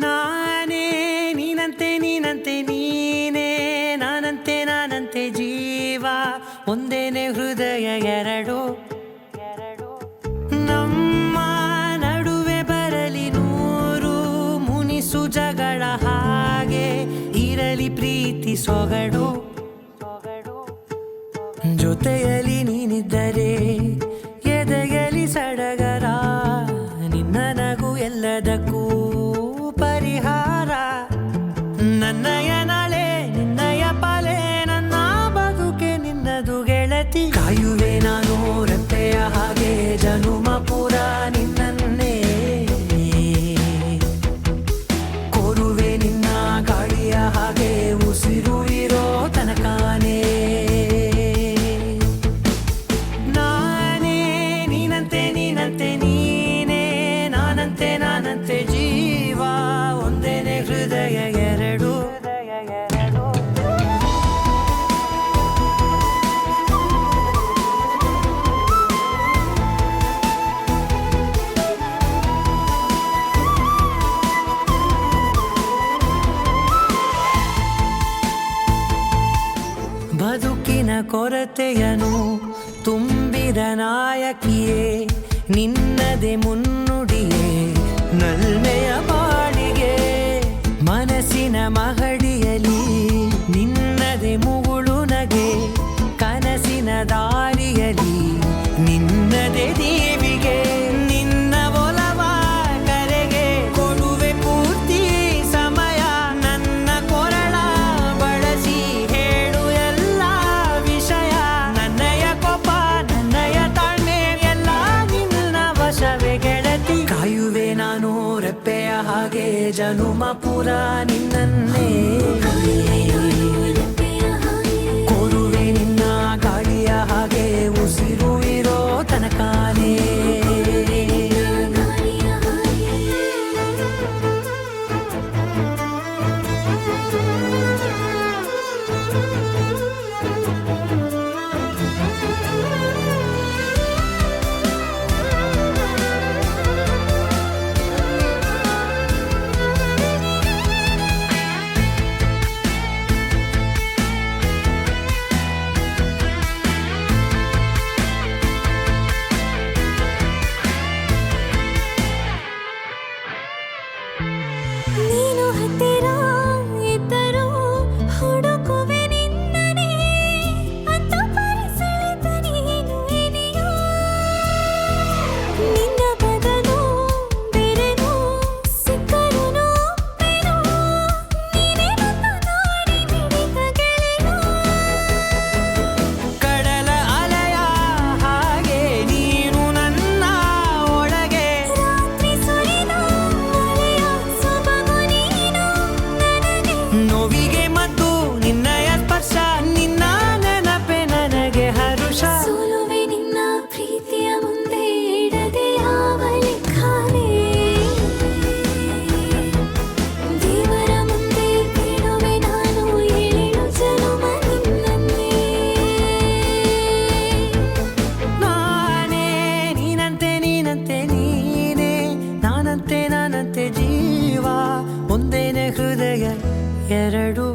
ನಾನೇ ನೀನಂತೆ ನೀನಂತೆ ನೀನೇ ನಾನಂತೆ ಜೀವ ಒಂದೇನೆ ಹೃದಯ ಎರಡು ನಮ್ಮ ನಡುವೆ ಬರಲಿ ನೂರು ಮುನಿಸು ಜಗಳ ಹಾಗೆ ಇರಲಿ ಪ್ರೀತಿ ಸೊಗಡು ಜೊತೆಯಲ್ಲಿ ನೀನಿದ್ದರೆ ಎದೆಯಲಿ ಸಡಗರ ನಿನ್ನ ನಗು ಎಲ್ಲದಕ್ಕೂ ಪರಿಹಾರ ನನ್ನಯ ನಾಳೆ ನಿನ್ನಯ ಪಾಲೆ ನನ್ನ ಬದುಕೆ ನಿನ್ನದು ಗೆಳತಿ ಕಾಯುವೆ ನಾನು ರೆಪ್ಪೆಯ ಹಾಗೆ ಜನುಮ ಪುರ ನಿನ್ನನ್ನೇ ಕೋರುವೆ ನಿನ್ನ ಗಾಳಿಯ ಹಾಗೆ ಉಸಿರು ಇರೋ ತನಕಾನೇ ನಾನೇ ನೀನಂತೆ ನೀನಂತೆ ನೀನೇ ನಾನಂತೆ ಜೀವ ಒಂದೇನೆ ಹೃದಯ ಎರಡು ಬದುಕಿನ ಕೊರತೆಯನು ತುಂಬಿದ ನಾಯಕಿಯೇ ನಿನ್ನದೆ ಮುನ್ನುಡಿಯೇ ನಲ್ಮೆಯ ಬಾಳಿಗೆ ಮನಸ್ಸಿನ ಮಹಡಿಯಲಿ ನಿನ್ನದೆ ಮುಗುಳು ನಗೆ ಕನಸಿನ ದಾರಿಯಲಿ ನಿನ್ನದೆ ದೇವಿಗೆ ನಿನ್ನ ಒಲವ ಕರೆಗೆ ಕೊಡುವೆ ಪೂರ್ತಿ ಸಮಯ ನನ್ನ ಕೊರಳ ಬಳಸಿ ಹೇಳು ಎಲ್ಲ ವಿಷಯ ನನ್ನಯ ಕೋಪ ನನ್ನಯ ತಾಳ್ಮೆ ಎಲ್ಲ ನಿನ್ನ ವಶವೇ ಗೆಳತಿ ಕಾಯುವೆ ನಾನು ರೆಪ್ಪೆಯ ಹಾಗೆ ಜನುಮ ಪುರ ನಿನ್ನನ್ನೇ ಕೋರುವೆ ನಿನ್ನ ಗಾಳಿಯ ಹಾಗೆ ಉಸಿರು ಇರೋ ತನಕಾನೇ ನೀನು ಹತ್ತಿರ ಇದ್ದರೂ ಹುಡುಕುವೆ ನಿನ್ನನೇ ಅಂತ ಪರಿಸೆಳೆದ ನೀನು ಇದೆಯೋ ನಿನ್ನ ಬದಲು ಬೇರೆನೋ ಸಿಕ್ಕರೂ ಬೇರೋ ನೀನೇ ನನ್ನ ನಾಡಿ ಮಿಡಿದ ಗೆಳೆಯೋ ಕಡಲ ಅಲೆಯ ಹಾಗೆ ನೀನು ನನ್ನ ಒಳಗೆ ರಾತ್ರಿ ಸುರಿದ ಮಳೆಯ ಸೊಬಗು ನೀನು ನನಗೆ ನೋವಿಗೆ ಮತ್ತು ನಿನ್ನಯ ಸ್ಪರ್ಶ ನಿನ್ನ ನೆನಪೆ ನನಗೆ ಹರುಷ ಸೋಲುವೆ ನಿನ್ನ ಪ್ರೀತಿಯ ಮುಂದೆ ಇಡದೆ ಯಾವ ಲೆಕ್ಕನೇ ದೇವರ ಮುಂದೆ ಬಿಡುವೆ ನಾನು ಏಳು ಜನುಮ ನಿನ್ನನ್ನೇ ನಾನೇ ನೀನಂತೆ ನೀನೇ ನಾನಂತೆ ಜೀವ ಒಂದೇನೆ ಹೃದಯ ಎರಡು